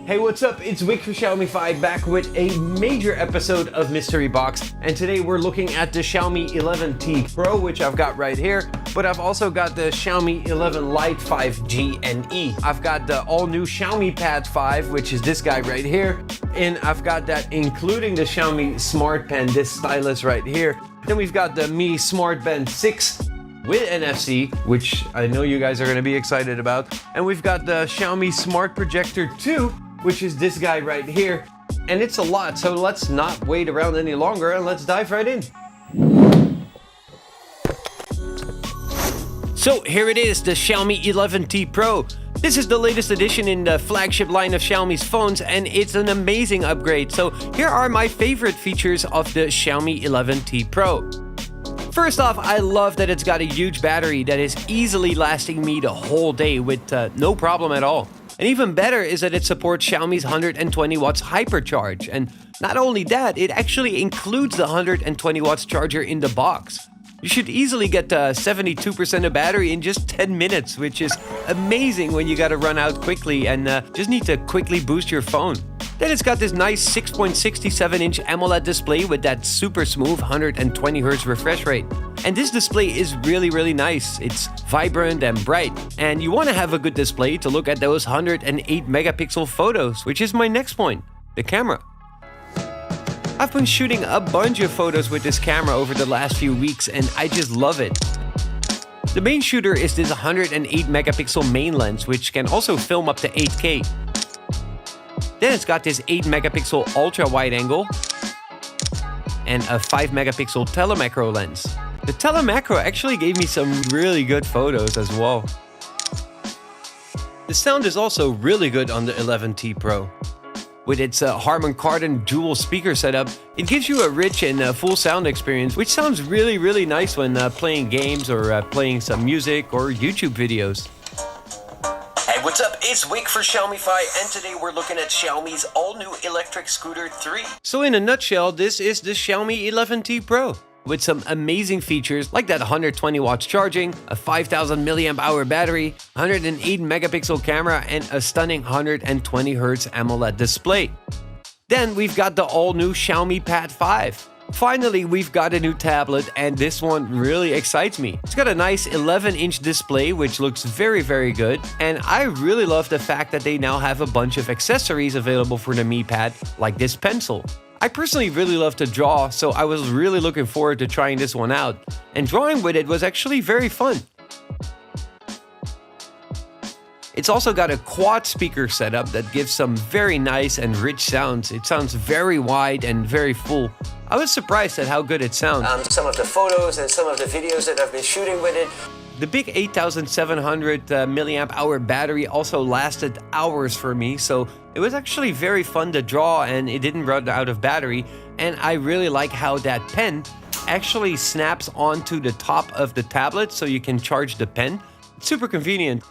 Hey, what's up? It's Wick for 𝐬𝐿𝐼 back with a major episode of Mystery Box, and today we're looking at the Xiaomi 11T Pro, which I've got right here, but I've also got the Xiaomi 11 Lite 5G and E. I've got the all-new Xiaomi Pad 5, which is this guy right here, and I've got that including the Xiaomi Smart Pen, this stylus right here. Then we've got the Mi Smart Band 6 with NFC, which I know you guys are going to be excited about. And we've got the Xiaomi Smart Projector 2, which is this guy right here. And it's a lot, so let's not wait around any longer and let's dive right in. So here it is, the Xiaomi 11T Pro. This is the latest addition in the flagship line of Xiaomi's phones, and it's an amazing upgrade. So here are my favorite features of the Xiaomi 11T Pro. First off, I love that it's got a huge battery that is easily lasting me the whole day with no problem at all. And even better is that it supports Xiaomi's 120 watts hypercharge. And not only that, it actually includes the 120 watts charger in the box. You should easily get 72% of battery in just 10 minutes, which is amazing when you gotta run out quickly and just need to quickly boost your phone. Then it's got this nice 6.67-inch AMOLED display with that super smooth 120Hz refresh rate. And this display is really nice. It's vibrant and bright. And you want to have a good display to look at those 108 megapixel photos, which is my next point, the camera. I've been shooting a bunch of photos with this camera over the last few weeks and I just love it. The main shooter is this 108 megapixel main lens, which can also film up to 8K. Then it's got this 8 megapixel ultra wide angle and a 5 megapixel telemacro lens. The telemacro actually gave me some really good photos as well. The sound is also really good on the 11T Pro. With its Harman Kardon dual speaker setup, it gives you a rich and full sound experience, which sounds really nice when playing games or playing some music or YouTube videos. Hey, what's up? It's Wick for 𝐬𝐿𝐼, and today we're looking at Xiaomi's all-new electric scooter 3. So in a nutshell, this is the Xiaomi 11T Pro, with some amazing features like that 120 watts charging, a 5000 milliamp hour battery, 108 megapixel camera, and a stunning 120 Hz AMOLED display. Then we've got the all-new Xiaomi Pad 5. Finally, we've got a new tablet, and this one really excites me. It's got a nice 11-inch display, which looks very good, and I really love the fact that they now have a bunch of accessories available for the Mi Pad, like this pencil. I personally really love to draw, so I was really looking forward to trying this one out, and drawing with it was actually very fun. It's also got a quad speaker setup that gives some very nice and rich sounds. It sounds very wide and very full. I was surprised at how good it sounds. Some of the photos and some of the videos that I've been shooting with it. The big 8700 milliamp hour battery also lasted hours for me, so it was actually very fun to draw and it didn't run out of battery. And I really like how that pen actually snaps onto the top of the tablet so you can charge the pen. It's super convenient.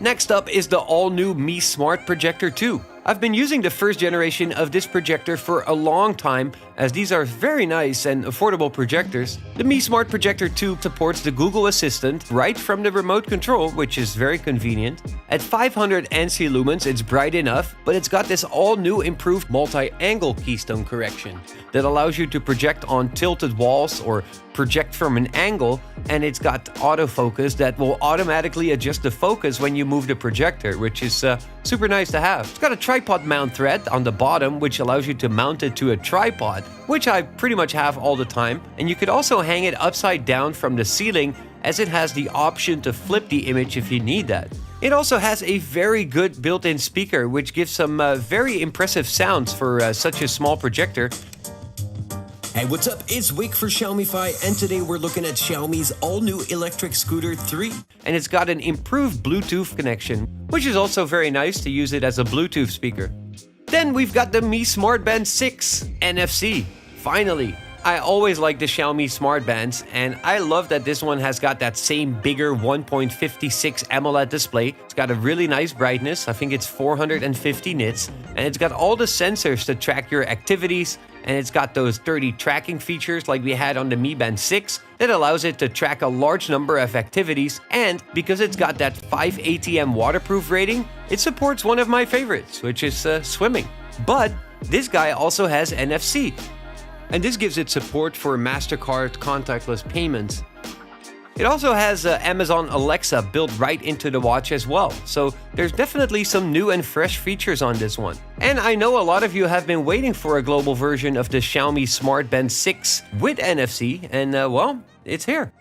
Next up is the all-new Mi Smart Projector 2. I've been using the first generation of this projector for a long time, as these are very nice and affordable projectors. The Mi Smart Projector 2 supports the Google Assistant right from the remote control, which is very convenient. At 500 ANSI lumens, it's bright enough, but it's got this all-new improved multi-angle keystone correction that allows you to project on tilted walls or project from an angle, and it's got autofocus that will automatically adjust the focus when you move the projector, which is super nice to have. It's got a tripod mount thread on the bottom, which allows you to mount it to a tripod, which I pretty much have all the time, and you could also hang it upside down from the ceiling, as it has the option to flip the image if you need that. It also has a very good built-in speaker, which gives some very impressive sounds for such a small projector. Hey, what's up? It's Wick for 𝐬𝐿𝐼, and today we're looking at Xiaomi's all-new electric scooter 3. And it's got an improved Bluetooth connection, which is also very nice to use it as a Bluetooth speaker. Then we've got the Mi Smart Band 6 NFC. Finally, I always like the Xiaomi Smart Bands, and I love that this one has got that same bigger 1.56 AMOLED display. It's got a really nice brightness, I think it's 450 nits, and it's got all the sensors to track your activities, and it's got those 30 tracking features like we had on the Mi Band 6 that allows it to track a large number of activities, and because it's got that 5 ATM waterproof rating, it supports one of my favorites, which is swimming. But this guy also has NFC, and this gives it support for MasterCard contactless payments. It also has Amazon Alexa built right into the watch as well, so there's definitely some new and fresh features on this one. And I know a lot of you have been waiting for a global version of the Xiaomi Smart Band 6 with NFC, and well, it's here.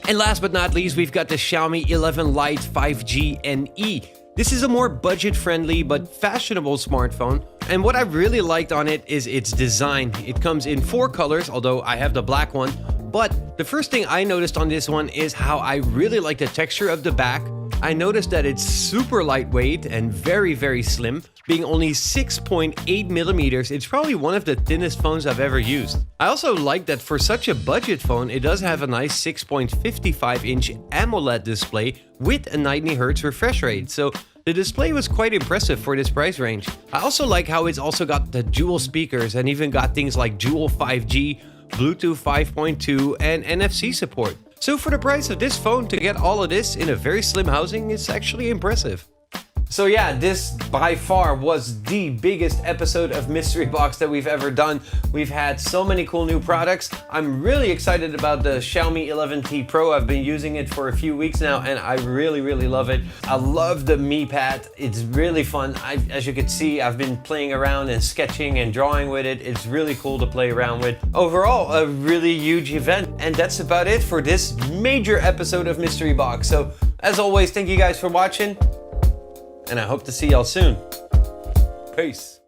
And last but not least, we've got the Xiaomi 11 Lite 5G NE. This is a more budget-friendly but fashionable smartphone, and what I really liked on it is its design. It comes in 4 colors, although I have the black one. But the first thing I noticed on this one is how I really like the texture of the back. I noticed that it's super lightweight and very, very slim. Being only 6.8 millimeters, it's probably one of the thinnest phones I've ever used. I also like that for such a budget phone, it does have a nice 6.55-inch AMOLED display with a 90 Hz refresh rate. So the display was quite impressive for this price range. I also like how it's also got the dual speakers and even got things like dual 5G, Bluetooth 5.2, and NFC support. So for the price of this phone, to get all of this in a very slim housing is actually impressive. So yeah, this by far was the biggest episode of Mystery Box that we've ever done. We've had so many cool new products. I'm really excited about the Xiaomi 11T Pro. I've been using it for a few weeks now and I really, really love it. I love the Mi Pad. It's really fun. As you can see, I've been playing around and sketching and drawing with it. It's really cool to play around with. Overall, a really huge event. And that's about it for this major episode of Mystery Box. So as always, thank you guys for watching. And I hope to see y'all soon. Peace.